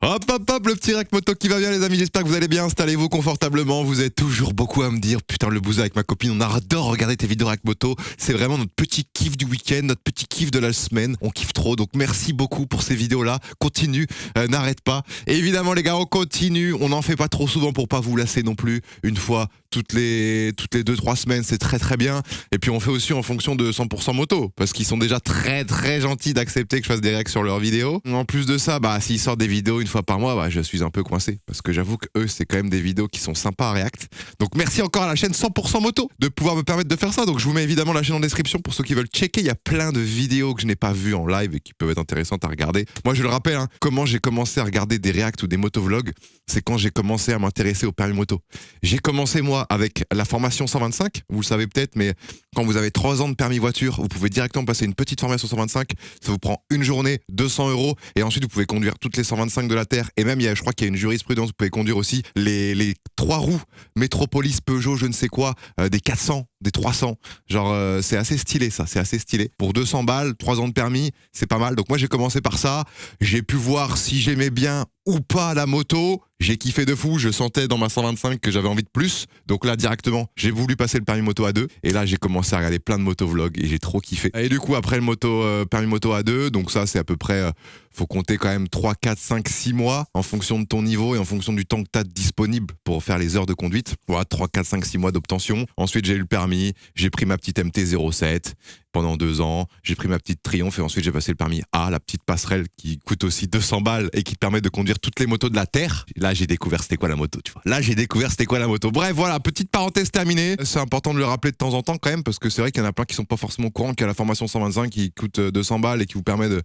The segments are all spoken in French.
Hop hop hop, le petit rack moto qui va bien les amis, j'espère que vous allez bien, installez-vous confortablement, vous êtes toujours beaucoup à me dire, putain le bouseux avec ma copine, on adore regarder tes vidéos rack moto, c'est vraiment notre petit kiff du week-end, notre petit kiff de la semaine, on kiffe trop, donc merci beaucoup pour ces vidéos là, continue, n'arrête pas, et évidemment les gars on continue, on n'en fait pas trop souvent pour pas vous lasser non plus, une fois toutes les 2-3 semaines, c'est très très bien, et puis on fait aussi en fonction de 100% moto, parce qu'ils sont déjà très très gentils d'accepter que je fasse des réacts sur leurs vidéos, en plus de ça, s'ils sortent des vidéos une fois par mois, je suis un peu coincé parce que j'avoue que eux c'est quand même des vidéos qui sont sympas à React. Donc merci encore à la chaîne 100% moto de pouvoir me permettre de faire ça. Donc je vous mets évidemment la chaîne en description pour ceux qui veulent checker. Il y a plein de vidéos que je n'ai pas vues en live et qui peuvent être intéressantes à regarder. Moi je le rappelle, comment j'ai commencé à regarder des React ou des motovlogs, c'est quand j'ai commencé à m'intéresser au permis moto. J'ai commencé moi avec la formation 125, vous le savez peut-être, mais quand vous avez 3 ans de permis voiture, vous pouvez directement passer une petite formation 125, ça vous prend une journée, 200 € et ensuite vous pouvez conduire toutes les 125 de la Terre et même je crois qu'il y a une jurisprudence, vous pouvez conduire aussi les 3 roues, Métropolis, Peugeot, je ne sais quoi, des 400, des 300, genre c'est assez stylé ça, c'est assez stylé. Pour 200 balles, 3 ans de permis, c'est pas mal. Donc moi j'ai commencé par ça, j'ai pu voir si j'aimais bien ou pas la moto, j'ai kiffé de fou, je sentais dans ma 125 que j'avais envie de plus, donc là directement j'ai voulu passer le permis moto A2 et là j'ai commencé à regarder plein de motovlogs et j'ai trop kiffé. Et du coup après le permis moto A2, donc ça c'est à peu près, faut compter quand même 3, 4, 5, 6 mois en fonction de ton niveau et en fonction du temps que tu as disponible pour faire les heures de conduite. Voilà, 3, 4, 5, 6 mois d'obtention. Ensuite j'ai eu le permis, j'ai pris ma petite MT-07 pendant 2 ans, j'ai pris ma petite Triumph et ensuite j'ai passé le permis A, la petite passerelle qui coûte aussi 200 balles et qui te permet de conduire toutes les motos de la Terre. Là j'ai découvert c'était quoi la moto, tu vois. Là j'ai découvert c'était quoi la moto. Bref voilà, petite parenthèse terminée. C'est important de le rappeler de temps en temps quand même parce que c'est vrai qu'il y en a plein qui sont pas forcément au courant qu'il y a la formation 125 qui coûte 200 balles et qui vous permet de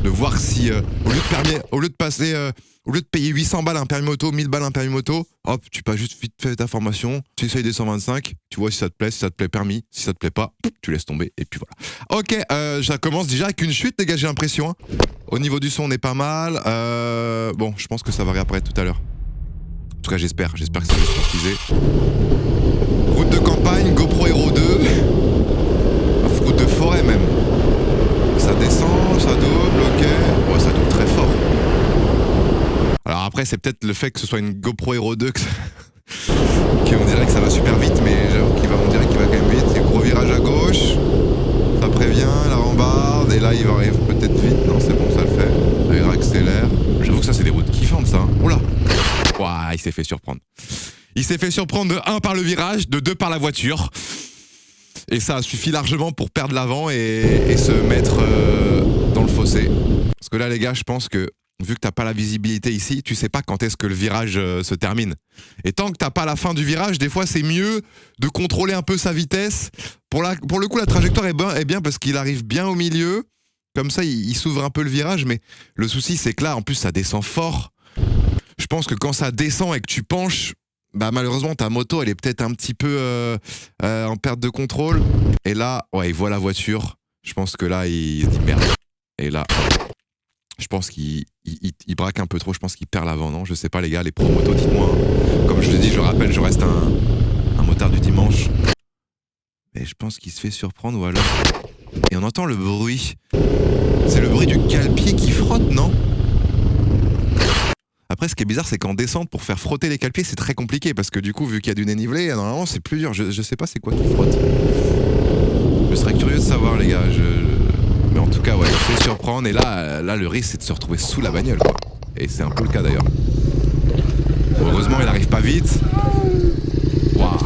voir si au lieu de payer 800 balles un permis moto, 1000 balles un permis moto, hop, tu passes juste vite fait ta formation, tu essayes des 125, tu vois si ça te plaît permis, si ça te plaît pas, tu laisses tomber et puis voilà. Ok, ça commence déjà avec une chute les gars, j'ai l'impression. Hein. Au niveau du son on est pas mal, bon je pense que ça va réapparaître tout à l'heure. En tout cas j'espère que ça va se concrétiser. Route de campagne, GoPro Hero 2, route de forêt même. Ça descend, ça double, ok, ouais, ça double très fort. Alors après c'est peut-être le fait que ce soit une GoPro Hero 2 qu'on dirait que ça va super vite, mais j'avoue on dirait qu'il va quand même vite. Il y a un gros virage à gauche, ça prévient, la rambarde, et là il va arriver peut-être vite, non c'est bon ça le fait, là, il accélère. J'avoue que ça c'est des routes kiffantes ça, oula. Ouah, il s'est fait surprendre. Il s'est fait surprendre de 1 par le virage, de 2 par la voiture. Et ça suffit largement pour perdre l'avant et se mettre dans le fossé. Parce que là les gars, je pense que vu que t'as pas la visibilité ici, tu sais pas quand est-ce que le virage se termine. Et tant que t'as pas la fin du virage, des fois c'est mieux de contrôler un peu sa vitesse. Pour le coup la trajectoire est bien parce qu'il arrive bien au milieu. Comme ça il s'ouvre un peu le virage, mais le souci c'est que là en plus ça descend fort. Je pense que quand ça descend et que tu penches, malheureusement ta moto elle est peut-être un petit peu en perte de contrôle. Et là, ouais, il voit la voiture. Je pense que là il se dit merde. Et là, je pense qu'il braque un peu trop. Je pense qu'il perd l'avant, non? Je sais pas les gars, les pros moto, dites-moi. Comme je le dis, je rappelle, je reste un motard du dimanche. Mais je pense qu'il se fait surprendre ou alors. Et on entend le bruit. C'est le bruit du cale-pied qui frotte, non? Après, ce qui est bizarre, c'est qu'en descente, pour faire frotter les cale-pieds, c'est très compliqué. Parce que du coup, vu qu'il y a du dénivelé, normalement, c'est plus dur. Je sais pas c'est quoi qui frotte. Je serais curieux de savoir, les gars. Mais en tout cas, ouais, il fait surprendre. Et là, le risque, c'est de se retrouver sous la bagnole, quoi. Et c'est un peu le cas, d'ailleurs. Heureusement, il arrive pas vite. Waouh.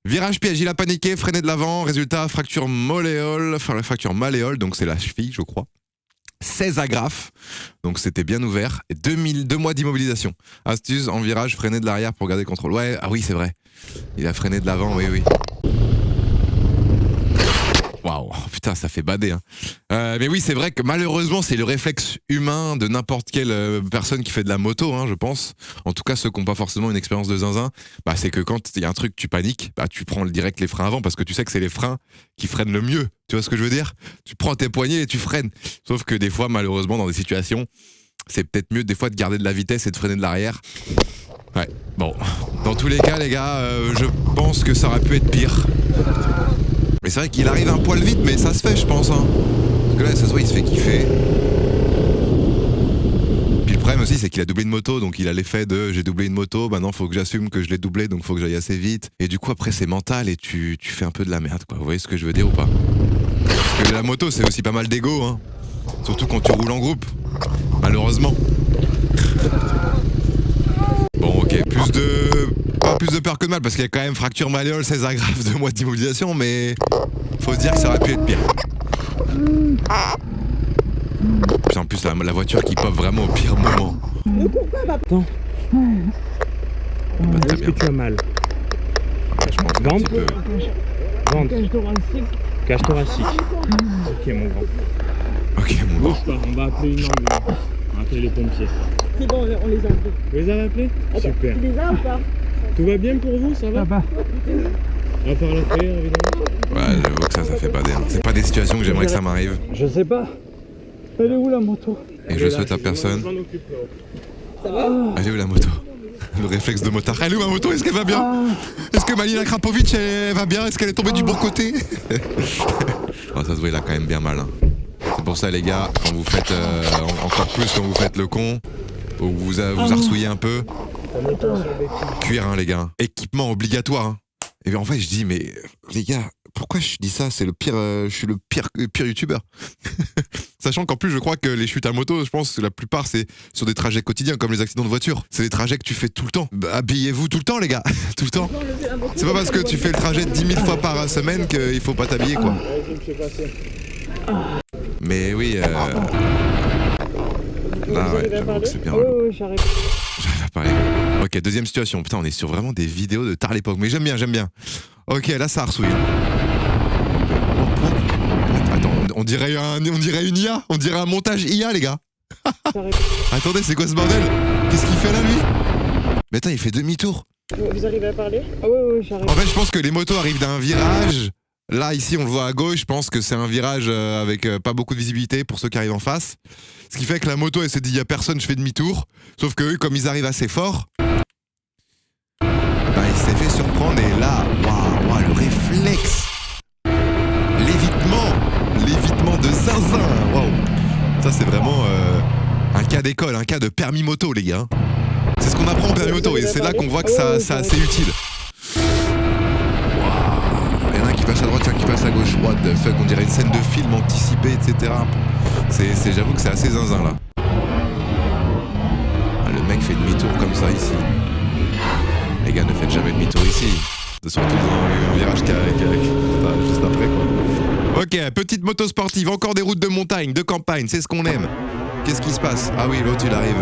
Virage piège, il a paniqué, freiné de l'avant. Résultat, fracture malléole. Enfin, la fracture malléole, donc c'est la cheville, je crois. 16 agrafes, donc c'était bien ouvert. Et 2 mois d'immobilisation. Astuce, en virage, freiner de l'arrière pour garder le contrôle. Ouais, ah oui, c'est vrai. Il a freiné de l'avant, oui. Waouh, putain, ça fait bader. Hein. Mais oui, c'est vrai que malheureusement, c'est le réflexe humain de n'importe quelle personne qui fait de la moto, hein, je pense. En tout cas, ceux qui n'ont pas forcément une expérience de zinzin, c'est que quand il y a un truc, tu paniques, tu prends direct les freins avant parce que tu sais que c'est les freins qui freinent le mieux. Tu vois ce que je veux dire? Tu prends tes poignets et tu freines. Sauf que des fois, malheureusement, dans des situations, c'est peut-être mieux des fois de garder de la vitesse et de freiner de l'arrière. Ouais, bon. Dans tous les cas, les gars, je pense que ça aurait pu être pire. Mais c'est vrai qu'il arrive un poil vite, mais ça se fait, je pense. Hein. Parce que là, ça se voit, il se fait kiffer. problème aussi, c'est qu'il a doublé une moto, donc il a l'effet de j'ai doublé une moto, maintenant faut que j'assume que je l'ai doublé, donc faut que j'aille assez vite. Et du coup, après, c'est mental et tu fais un peu de la merde, quoi. Vous voyez ce que je veux dire ou pas? Parce que la moto, c'est aussi pas mal d'ego, hein. Surtout quand tu roules en groupe. Malheureusement. Bon, ok, pas plus de peur que de mal, parce qu'il y a quand même fracture malléole, 16 agrafes, 2 mois d'immobilisation, mais faut se dire que ça aurait pu être pire. Puis en plus, la voiture qui pop vraiment au pire moment. Attends. Bah, très Est-ce bien. que tu as mal? Je pense qu'un Ventre. petit peu. Ventre. Cage thoracique. Ok mon grand. Ok, mon grand. Bouge pas, on va appeler une ambulance. On va appeler les pompiers. C'est bon, on les a appelés. Vous les avez appelés? Super. Tu les as ou pas? Tout va bien pour vous, ça va? À part la frayeur évidemment. Ouais, j'avoue que ça fait pas des... C'est pas des situations que j'aimerais que ça m'arrive. Je sais pas. Elle est où la moto? Et je souhaite à personne. Je m'en occupe, Léo. Ça va? Elle est où la moto? Le réflexe de motard. Elle est où ma moto? Est-ce qu'elle va bien? Est-ce que Malina Krapovic elle va bien? Est-ce qu'elle est tombée du bon côté? Oh, ça se voit, il a quand même bien mal. Hein. C'est pour ça les gars, quand vous faites encore plus quand vous faites le con, ou vous arsouillez un peu, cuir hein les gars. Équipement obligatoire. Hein. Et bien en fait je dis mais les gars, pourquoi je dis ça? C'est le pire, je suis le pire youtubeur. Sachant qu'en plus je crois que les chutes à moto, je pense que la plupart c'est sur des trajets quotidiens comme les accidents de voiture. C'est des trajets que tu fais tout le temps. Bah, habillez-vous tout le temps les gars, tout le temps. C'est pas parce que tu fais le trajet 10 000 fois par semaine qu'il faut pas t'habiller quoi. Mais oui, là ouais, j'avoue que c'est bien. Oui, j'arrive. J'arrive à parler. Ok, deuxième situation. Putain, on est sur vraiment des vidéos de tard l'époque. Mais j'aime bien, j'aime bien. Ok, là, ça harcouille. Attends, on dirait une IA. On dirait un montage IA, les gars. Attendez, c'est quoi ce bordel? Qu'est-ce qu'il fait là, lui? Mais attends, il fait demi-tour. Vous arrivez à parler? Ah oui, j'arrive. En fait, je pense que les motos arrivent d'un virage. Là, ici, on le voit à gauche. Je pense que c'est un virage avec pas beaucoup de visibilité pour ceux qui arrivent en face. Ce qui fait que la moto, elle s'est dit, il n'y a personne, je fais demi-tour. Sauf que eux, comme ils arrivent assez fort, bah, il s'est fait surprendre. Et là, waouh, le réflexe. L'évitement de zinzin. Waouh. Ça, c'est vraiment un cas d'école, un cas de permis moto, les gars. C'est ce qu'on apprend en permis moto. Et c'est là qu'on voit que c'est assez utile. Il y en a un qui passe à droite, il y en a un qui passe à gauche. What the fuck, on dirait une scène de film anticipée, etc. J'avoue que c'est assez zinzin là. Ah, le mec fait demi-tour comme ça ici. Les gars, ne faites jamais demi-tour ici. Surtout dans un virage qui juste après quoi. Ok, petite moto sportive, encore des routes de montagne, de campagne, c'est ce qu'on aime. Qu'est-ce qui se passe? Ah oui, l'autre il arrive.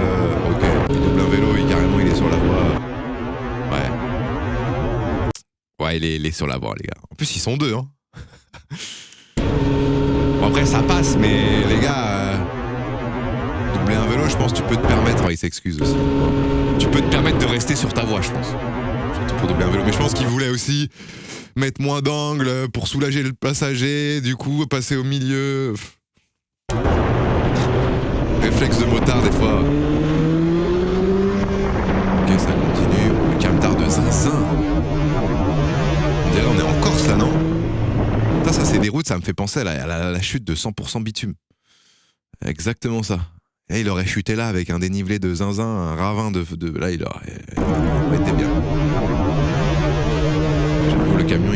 Ok, il double un vélo, carrément il est sur la voie. Ouais, il est sur la voie, les gars. En plus, ils sont deux, hein. Bon, après, ça passe, mais les gars, doubler un vélo, je pense que tu peux te permettre. Oh, il s'excuse aussi. Tu peux te permettre de rester sur ta voie, je pense. Surtout pour doubler un vélo. Mais je pense qu'il voulait aussi mettre moins d'angle pour soulager le passager, du coup, passer au milieu. Réflexe de motard, des fois. Ok, ça continue. Le camtar de zinzin. On est en Corse là, non? Ça c'est des routes, ça me fait penser à la chute de 100% bitume. Exactement ça. Et il aurait chuté là avec un dénivelé de zinzin, un ravin de là, il aurait été bien. J'avoue, le camion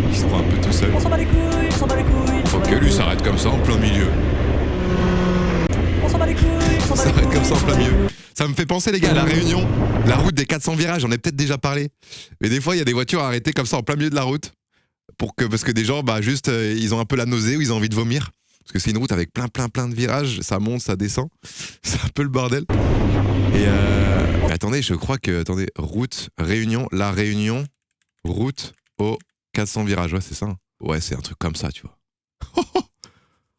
il se prend un peu tout seul. On s'en bat les couilles. Ok, lui s'arrête comme ça en plein milieu. On s'en bat les couilles. Il s'arrête comme ça en plein milieu. Ça me fait penser, les gars, à la Réunion, la route des 400 virages, j'en ai peut-être déjà parlé. Mais des fois, il y a des voitures arrêtées comme ça en plein milieu de la route. Parce que des gens, bah, juste, ils ont un peu la nausée ou ils ont envie de vomir. Parce que c'est une route avec plein de virages, ça monte, ça descend. C'est un peu le bordel. Et mais attendez, je crois que, route, Réunion, la Réunion, route aux 400 virages, ouais, c'est ça. Ouais, c'est un truc comme ça, tu vois.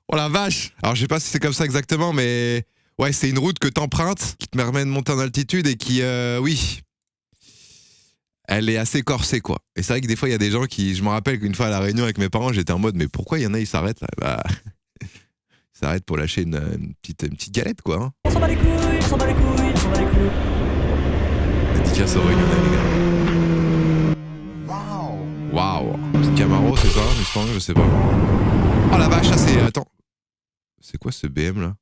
Oh la vache! Alors, je sais pas si c'est comme ça exactement, mais ouais, c'est une route que t'empruntes, qui te permet de monter en altitude et qui, oui, elle est assez corsée, quoi. Et c'est vrai que des fois, il y a des gens qui... Je me rappelle qu'une fois à La Réunion avec mes parents, j'étais en mode, mais pourquoi il y en a, ils s'arrêtent là? Bah, ils s'arrêtent pour lâcher une petite galette, quoi. Hein. On s'en bat les couilles. Dédicace aux Réunionnais, les gars. Waouh! Petit Camaro, c'est ça, Mustang, je sais pas. Oh la vache, ça c'est... Attends. C'est quoi ce BM là?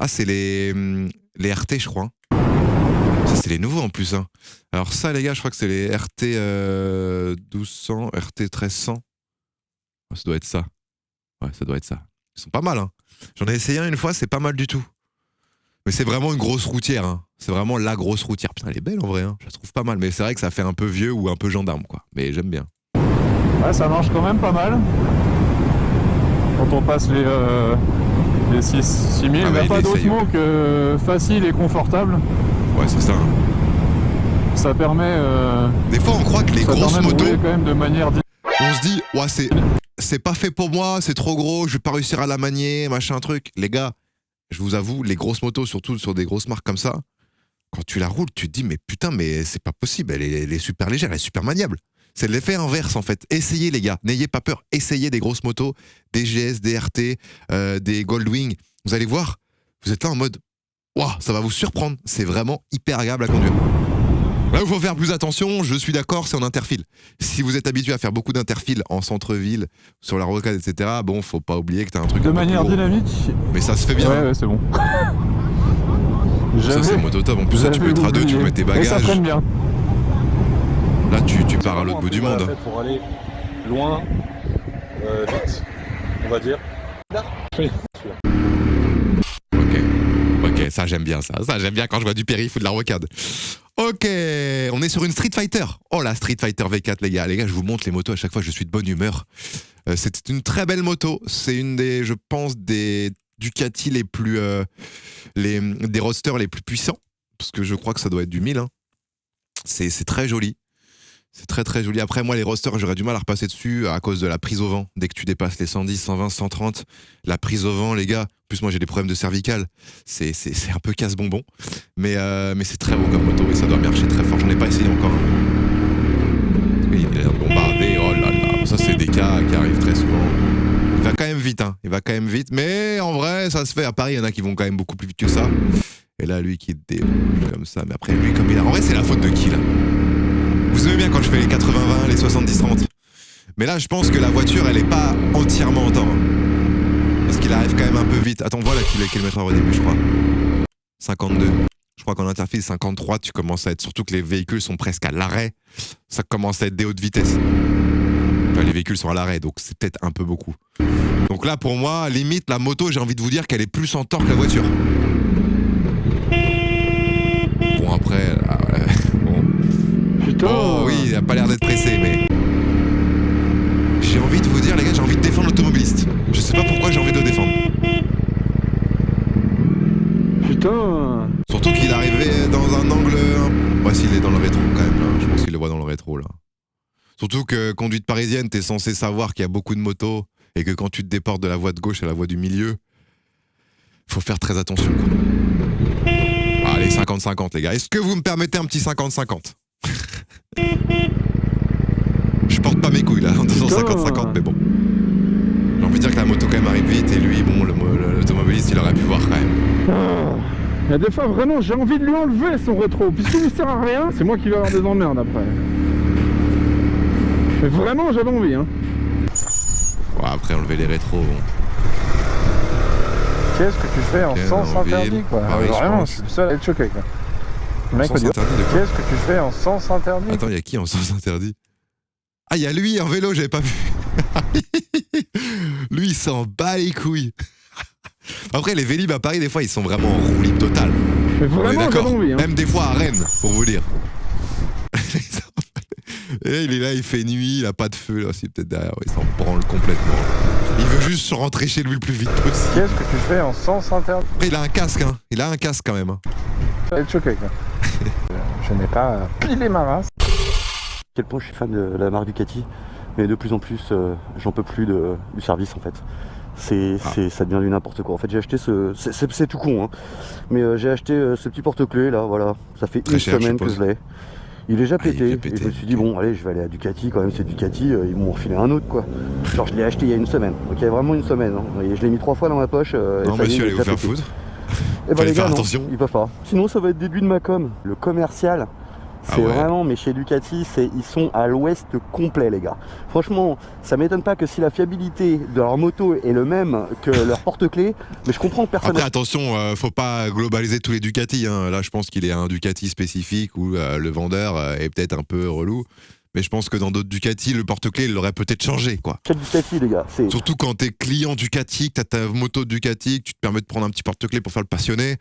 Ah, c'est les RT, je crois. Ça, c'est les nouveaux en plus. Hein. Alors ça, les gars, je crois que c'est les RT 1200, RT 1300. Oh, ça doit être ça. Ouais, ça doit être ça. Ils sont pas mal. Hein. J'en ai essayé un une fois, c'est pas mal du tout. Mais c'est vraiment une grosse routière. Hein. C'est vraiment la grosse routière. Putain, elle est belle en vrai. Hein. Je la trouve pas mal. Mais c'est vrai que ça fait un peu vieux ou un peu gendarme, quoi. Mais j'aime bien. Ouais, ça marche quand même pas mal. Quand on passe les 6000, il n'y a pas d'autre mot que facile et confortable. Ouais, c'est ça. Hein. Ça permet. Des fois, on croit que les grosses motos. Quand même de manière. On se dit, ouais, c'est pas fait pour moi, c'est trop gros, je vais pas réussir à la manier, machin truc. Les gars, je vous avoue, les grosses motos, surtout sur des grosses marques comme ça, quand tu la roules, tu te dis, mais putain, mais c'est pas possible, elle est super légère, elle est super maniable. C'est l'effet inverse en fait. Essayez les gars, n'ayez pas peur, essayez des grosses motos, des GS, des RT, des Goldwing. Vous allez voir, vous êtes là en mode, waouh, ça va vous surprendre. C'est vraiment hyper agréable à conduire. Là où il faut faire plus attention, je suis d'accord, c'est en interfile. Si vous êtes habitué à faire beaucoup d'interfile en centre-ville, sur la rocade, etc., bon, faut pas oublier que t'as un truc de manière dynamique. Mais ça se fait bien. Ouais, c'est bon. Ça, c'est moto top. En plus, ça, tu peux être à deux, tu peux mettre tes bagages. Et ça freine bien. Là, tu pars à l'autre bout du monde. En fait, pour aller loin, vite, on va dire. Ok, ça j'aime bien ça. Ça j'aime bien quand je vois du périph' ou de la rocade. Ok, on est sur une Street Fighter. Oh la Street Fighter V4 les gars. Les gars, je vous montre les motos à chaque fois, je suis de bonne humeur. C'est une très belle moto. C'est une des, je pense, des Ducati les plus... des roadsters les plus puissants. Parce que je crois que ça doit être du 1000. Hein. C'est très joli. C'est très très joli. Après, moi, les roadsters, j'aurais du mal à repasser dessus à cause de la prise au vent. Dès que tu dépasses les 110, 120, 130, la prise au vent, les gars. En plus, moi, j'ai des problèmes de cervicales. C'est un peu casse-bonbon. Mais c'est très beau comme moto et ça doit marcher très fort. J'en ai pas essayé encore. Oui, il a l'air bombardé. Oh là là. Ça, c'est des cas qui arrivent très souvent. Il va quand même vite, hein. Il va quand même vite. Mais en vrai, ça se fait. À Paris, il y en a qui vont quand même beaucoup plus vite que ça. Et là, lui qui débouche comme ça. Mais après, lui, comme il a. En vrai, c'est la faute de qui, là? Vous aimez bien quand je fais les 80-20, les 70-30. Mais là, je pense que la voiture, elle est pas entièrement en temps. Parce qu'il arrive quand même un peu vite. Attends, voilà quel kilomètre-heure au début, je crois. 52. Je crois qu'en interfile 53, tu commences à être... Surtout que les véhicules sont presque à l'arrêt. Ça commence à être des hautes vitesses. Enfin, les véhicules sont à l'arrêt, donc c'est peut-être un peu beaucoup. Donc là, pour moi, limite, la moto, j'ai envie de vous dire qu'elle est plus en torque que la voiture. Bon, après... Oh oui, il a pas l'air d'être pressé, mais... J'ai envie de vous dire, les gars, j'ai envie de défendre l'automobiliste. Je sais pas pourquoi j'ai envie de le défendre. Putain. Surtout qu'il arrivait dans un angle... Ouais, s'il est dans le rétro, quand même, là. Je pense qu'il le voit dans le rétro, là. Surtout que, conduite parisienne, t'es censé savoir qu'il y a beaucoup de motos, et que quand tu te déportes de la voie de gauche à la voie du milieu, faut faire très attention, quoi. Allez, 50-50, les gars. Est-ce que vous me permettez un petit 50-50 ? Je porte pas mes couilles là, en 250-50, mais bon. J'ai envie de dire que la moto quand même arrive vite et lui, bon, l'automobiliste, il aurait pu voir quand même. Il y a des fois vraiment j'ai envie de lui enlever son rétro, puisqu'il ne sert à rien, c'est moi qui vais avoir des emmerdes après. Mais vraiment j'avais envie hein. Ouais, après enlever les rétros, bon. Qu'est-ce que tu fais en sens interdit quoi? Pareil, vraiment, je suis le seul à être choqué quoi. Le mec me dit, qu'est-ce que tu fais en sens interdit? Attends, il y a qui en sens interdit? Ah, il y a lui en vélo, j'avais pas vu. Lui, il s'en bat les couilles. Après, les Vélib à Paris, des fois, ils sont vraiment en roue libre totale. Mais vraiment, on est d'accord. Envie, hein. Même des fois à Rennes, pour vous dire. Et il est là, il fait nuit, il a pas de feu, là aussi, peut-être derrière, il s'en branle complètement. Il veut juste rentrer chez lui le plus vite possible. Qu'est-ce que tu fais en sens interdit? Après, il a un casque, hein. Il a un casque quand même. Hein. Être choqué, quoi. Je n'ai pas pilé ma race. À quel point je suis fan de la marque Ducati, mais de plus en plus, j'en peux plus du service en fait. Ça devient du n'importe quoi. En fait, j'ai acheté c'est tout con, hein. Mais j'ai acheté ce petit porte-clés là, voilà. Ça fait une semaine que je l'ai. Il est déjà pété, et je me suis dit bon allez je vais aller à Ducati quand même, c'est Ducati, ils m'ont refilé un autre quoi. Genre je l'ai acheté il y a une semaine, ok, vraiment une semaine, hein. Et je l'ai mis 3 fois dans ma poche. Non monsieur, allez vous faire foutre. Et bah les gars, attention. non, ils peuvent pas. Sinon ça va être début de ma com. Le commercial C'est vraiment, mais chez Ducati, ils sont à l'ouest complet, les gars. Franchement, ça m'étonne pas que si la fiabilité de leur moto est le même que leur porte-clés, mais je comprends que personne... Après, attention, faut pas globaliser tous les Ducati. Hein. Là, je pense qu'il est un Ducati spécifique où le vendeur est peut-être un peu relou. Mais je pense que dans d'autres Ducati, le porte-clés, il l'aurait peut-être changé, quoi. Chez Ducati, les gars, c'est... Surtout quand t'es client Ducati, que t'as ta moto Ducati, que tu te permets de prendre un petit porte-clés pour faire le passionné.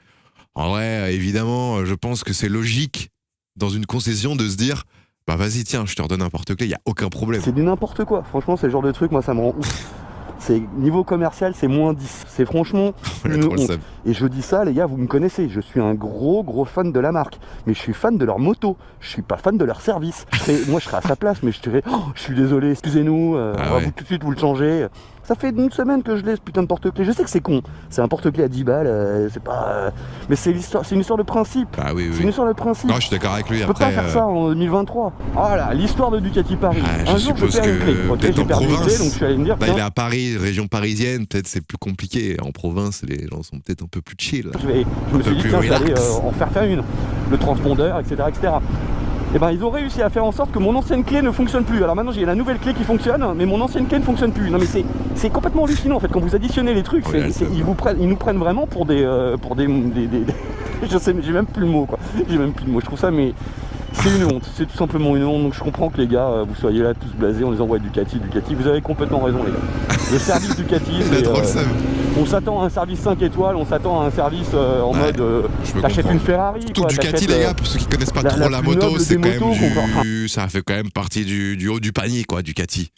En vrai, évidemment, je pense que c'est logique dans une concession de se dire bah vas-y, tiens, je te redonne un porte-clés, il n'y a aucun problème. C'est du n'importe quoi. Franchement, c'est le genre de truc, moi, ça me rend ouf. C'est niveau commercial, c'est moins 10. C'est franchement une honte. Et je dis ça, les gars, vous me connaissez. Je suis un gros fan de la marque. Mais je suis fan de leur moto. Je suis pas fan de leur service. Moi, je serais à sa place, mais je dirais oh, je suis désolé, excusez-nous. Vous, tout de suite, vous le changez. Ça fait une semaine que je l'ai, ce putain de porte-clés. Je sais que c'est con. C'est un porte-clés à 10 balles. C'est pas. Mais c'est une histoire de principe. Ah oui, oui. C'est une histoire de principe. Non, je suis d'accord avec lui. Je peux pas faire ça en 2023. Voilà, l'histoire de Ducati Paris. Un jour, je perds une clé. Peut-être en province. Donc je suis allé me dire. Là, il est à Paris, région parisienne. Peut-être c'est plus compliqué. En province, les gens sont peut-être un peu plus chill. Je me suis dit, tiens, j'allais en faire une. Le transpondeur, etc. Et ben ils ont réussi à faire en sorte que mon ancienne clé ne fonctionne plus. Alors maintenant j'ai la nouvelle clé qui fonctionne, mais mon ancienne clé ne fonctionne plus. Non mais c'est complètement hallucinant en fait. Quand vous additionnez les trucs, ils nous prennent vraiment pour des je sais, mais j'ai même plus le mot quoi. J'ai même plus le mot. Je trouve ça mais c'est une honte. C'est tout simplement une honte. Donc je comprends que les gars, vous soyez là tous blasés en disant ouais Ducati. Vous avez complètement raison les gars. Le service Ducati, on s'attend à un service 5 étoiles, on s'attend à un service en mode t'achètes une Ferrari. Tout Ducati les gars, pour ceux qui connaissent pas trop la moto, c'est quand même ça fait quand même partie du haut du panier quoi, Ducati.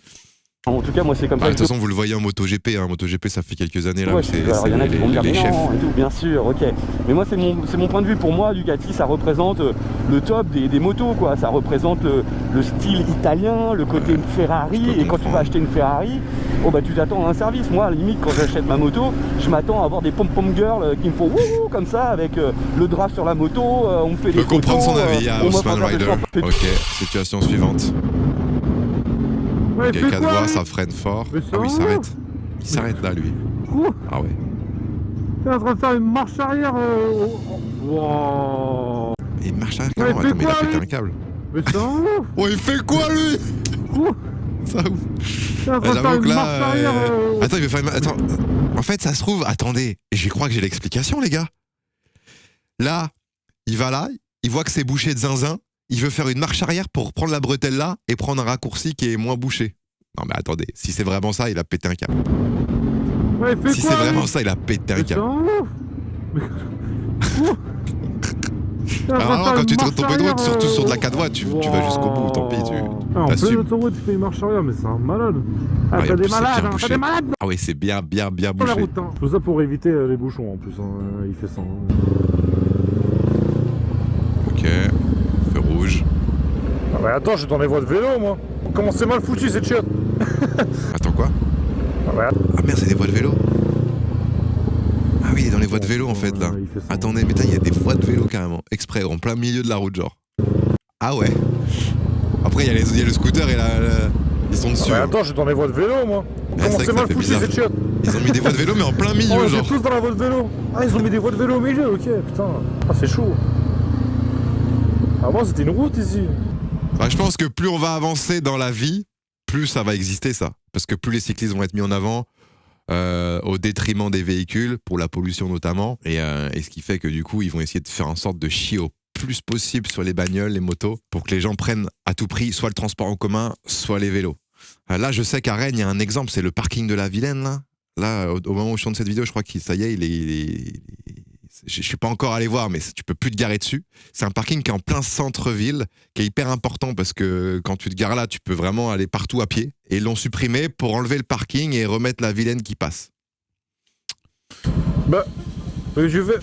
En tout cas, moi, c'est comme ça. De toute façon, vous le voyez en MotoGP. Hein. MotoGP, ça fait quelques années là. Ouais, il y en a qui vont dire les chefs. Et tout, bien sûr, ok. Mais moi, c'est mon point de vue. Pour moi, Ducati, ça représente le top des motos, quoi. Ça représente le style italien, le côté Ferrari. Et quand tu vas acheter une Ferrari, oh bah tu t'attends à un service. Moi, à la limite, quand j'achète ma moto, je m'attends à avoir des pom-pom girls qui me font wouhou comme ça, avec le drap sur la moto. On me fait des photos. Je peux comprendre son avis à Ousmane Rider. Ok, situation suivante. Ouais, il y a 4 voies, ça freine fort. Ah oui, il s'arrête. Il s'arrête là, lui. Ah ouais. Il est en train de faire une marche arrière. Wow. Et une marche arrière, comment? Attends, mais il a pété un câble. Mais c'est un ouf. Oh, il fait quoi, lui? Ça ouf. J'avoue que là. Attends, il veut faire une. Attends. En fait, ça se trouve. Attendez. Et je crois que j'ai l'explication, les gars. Là, il va là, il voit que c'est bouché de zinzin. Il veut faire une marche arrière pour prendre la bretelle là et prendre un raccourci qui est moins bouché. Non mais attendez, si c'est vraiment ça, il a pété un câble. Ouais, si c'est vraiment ça, il a pété un câble. Alors quand tu te retrouves de route, surtout sur de la 4 voies, tu vas jusqu'au bout, tant pis. En pleine autoroute, tu fais une marche arrière, mais c'est un malade. Ah, t'as des malades, t'as des malades. Ah oui, c'est bien bouché. La route, hein. Tout ça pour éviter les bouchons en plus, hein. Il fait ça. Ok, feu rouge. Ah bah attends, je suis dans les voies de vélo moi. Comment c'est mal foutu cette chiotte. Attends quoi? Ah merde, c'est des voies de vélo. Ah oui, il est dans les voies de vélo en fait là. Attendez, mais il y a des voies de vélo carrément, exprès, en plein milieu de la route genre. Ah ouais. Après il y a le scooter et ils sont dessus. Ah bah attends, je suis dans les voies de vélo moi. Comment c'est mal foutu cette chiotte. Ils ont mis des voies de vélo mais en plein milieu genre. Ils sont tous dans la voie de vélo. Ah ils ont mis des voies de vélo au milieu, ok putain. Ah c'est chaud. Avant c'était une route ici. Bah, je pense que plus on va avancer dans la vie, plus ça va exister ça. Parce que plus les cyclistes vont être mis en avant, au détriment des véhicules, pour la pollution notamment. Et ce qui fait que du coup, ils vont essayer de faire en sorte de chier au plus possible sur les bagnoles, les motos, pour que les gens prennent à tout prix soit le transport en commun, soit les vélos. Là, je sais qu'à Rennes, il y a un exemple, c'est le parking de la Vilaine. Là, au moment où je tourne cette vidéo, je crois que ça y est, je suis pas encore allé voir, mais tu peux plus te garer dessus. C'est un parking qui est en plein centre-ville, qui est hyper important parce que quand tu te gares là, tu peux vraiment aller partout à pied. Et ils l'ont supprimé pour enlever le parking et remettre la Vilaine qui passe. Bah, je vais.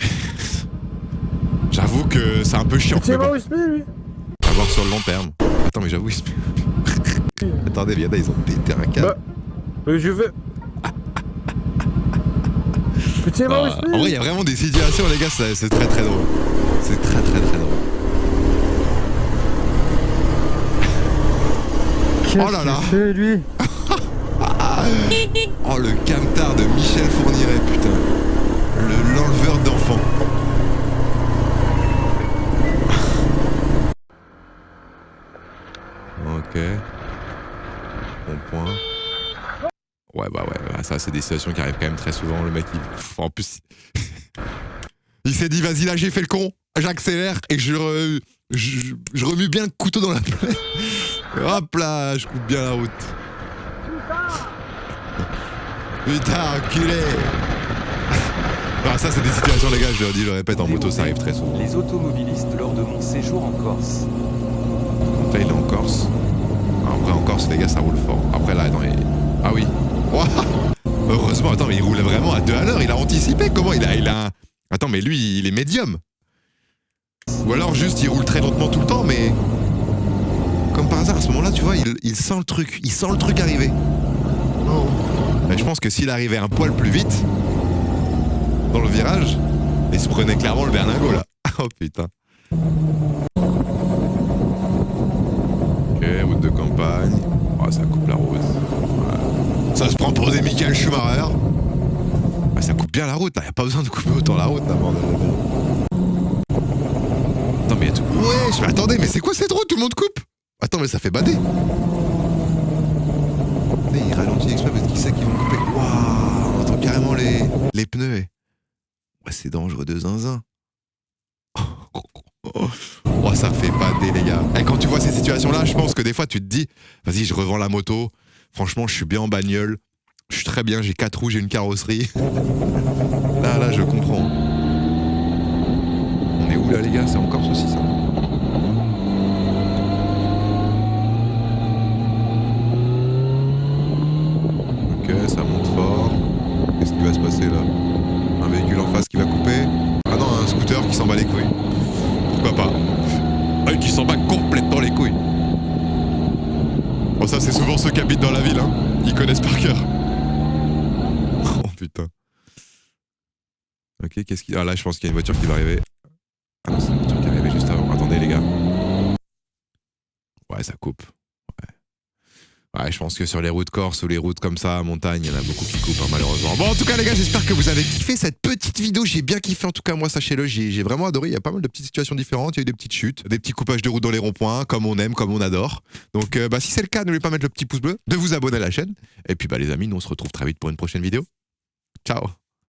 J'avoue que c'est un peu chiant. Tiens, bon. Lui. À voir sur le long terme. Attends, mais j'avoue, attendez, viens là, ils ont pété un câble. Bah, je vais. Putain, en vrai, il y a vraiment des situations, les gars, c'est très très drôle. C'est très très très drôle. Oh là là. C'est lui. Oh le camtar de Michel Fourniret, putain. L'enleveur d'enfants. Ouais, ça c'est des situations qui arrivent quand même très souvent. Le mec, en plus, il s'est dit, vas-y là, j'ai fait le con, j'accélère et je remue bien le couteau dans la plaie. Hop là, je coupe bien la route. Putain, enculé. Non, ça c'est des situations, les gars, je le dis, je le répète, en moto ça arrive très souvent. Les automobilistes lors de mon séjour en Corse. Là il est en Corse. Après en Corse les gars ça roule fort. Après là, attends, ah oui. Wow. Heureusement, attends, mais il roule vraiment à 2 à l'heure, il a anticipé. Comment il a un... Attends, mais lui il est médium. Ou alors juste il roule très lentement tout le temps, mais... Comme par hasard, à ce moment-là, tu vois, il sent le truc. Il sent le truc arriver. Oh. Mais je pense que s'il arrivait un poil plus vite... dans le virage, il se prenait clairement le berlingot là. Oh putain. Ok, route de campagne. Oh, ça coupe la route. Ouais. Ça se prend pour des Michael Schumacher. Ouais, ça coupe bien la route, là. Y a pas besoin de couper autant la route, là, bordel. Attends, mais y a tout. Ouais, je attendez, mais c'est quoi cette route? Tout le monde coupe? Attends, mais ça fait bader. Il ralentit exprès parce qu'il sait qu'ils vont couper. Waouh, on entend carrément les pneus. Ouais, c'est dangereux de zinzin. Oh, ça fait bader, les gars. Et quand tu vois ces situations-là, je pense que des fois, tu te dis, vas-y, je revends la moto. Franchement, je suis bien en bagnole. Je suis très bien, j'ai 4 roues, j'ai une carrosserie. Là, je comprends. On est où, là, les gars? C'est en Corse aussi, ça? Ok, ça monte fort. Qu'est-ce qui va se passer, là? Un véhicule en face qui va couper. Ah non, un scooter qui s'en bat les couilles. Pourquoi pas? Qui s'en bat complètement les couilles. Bon, ça c'est souvent ceux qui habitent dans la ville, hein. Ils connaissent par cœur. Oh putain. Ok, qu'est-ce qui... Ah là, je pense qu'il y a une voiture qui va arriver. Ah non, c'est une voiture qui est arrivée juste avant. Attendez les gars. Ouais, ça coupe. Ouais, je pense que sur les routes corse ou les routes comme ça, montagne, il y en a beaucoup qui coupent, hein, malheureusement. Bon, en tout cas, les gars, j'espère que vous avez kiffé cette petite vidéo. J'ai bien kiffé, en tout cas, moi, sachez-le, j'ai vraiment adoré. Il y a pas mal de petites situations différentes. Il y a eu des petites chutes, des petits coupages de route dans les ronds-points, comme on aime, comme on adore. Donc, si c'est le cas, n'oubliez pas de mettre le petit pouce bleu, de vous abonner à la chaîne. Et puis, les amis, nous, on se retrouve très vite pour une prochaine vidéo. Ciao!